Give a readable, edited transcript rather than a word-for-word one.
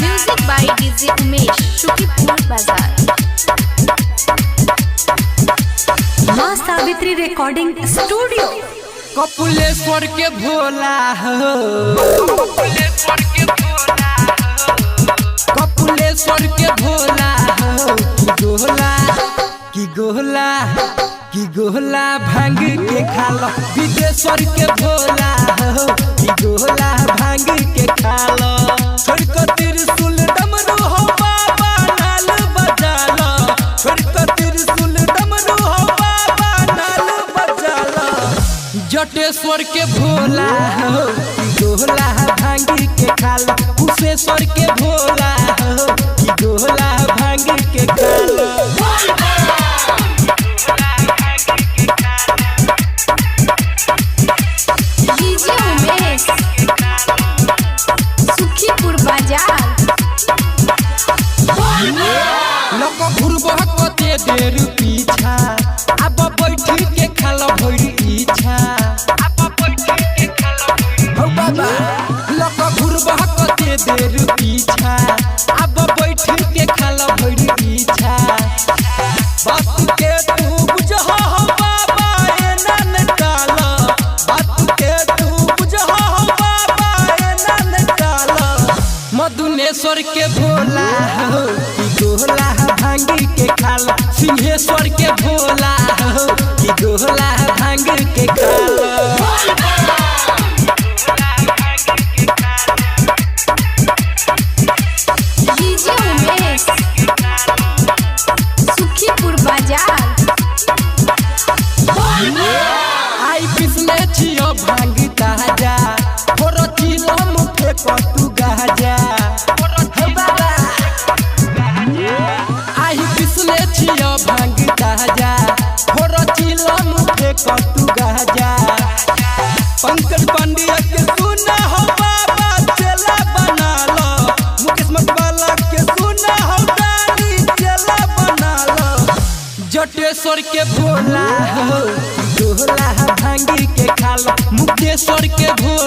Music by DJ Umesh Shukipur बाजार। मां Savitri recording studio. Kapileshwar के भोला हो, कपिलेश्वर के भोला हो, की गोला की गोला भांग के खालो। विदेश्वर के भोला हो, की गोला भांग के खालो। छोड़ को त्रिशूल डमरू हो बाबा नाल बजालो, छोड़ को त्रिशूल डमरू हो बाबा नाल बजालो। जटेश्वर के भोला हो, की गोला भांग के खालो। कुशेश्वर के भोला हो, की गोला भांग के खालो। डीजे उमेश शुकीपुर बाजार। लोग घुरबह कते देर पीछा, अब बैठ के खालो भइल इच्छा। हो बाबा लोग घुरबह कते देर पीछा, अब बैठ के खालो भइल इच्छा। बात के तू बुझह हो बाबा एना न काला, बात के तू बुझह हो बाबा एना न काला। मधुनेश्वर के भोला हो, की गोला भांग के खाला। सिंहेश्वर के भोला हो, की गोला भांग के खाला। डीजे उमेश शुकीपुर बाजार। आई पिसले छियो भांग ताजा, फोरो चिलो मुखे कटू गाजा। हे बाबा आई पिसले छियो भांग ताजा, फोरो चिलो मुखे कटू गाजा। पंकज पांड्या के सुना हो बाबा चेला बना लो, मुकेश मतवाला के सुना हो दानी चेला बना लो। जटेश्वर के भोला हो, गोला भांग के खालो। मुकेश्वर के भोला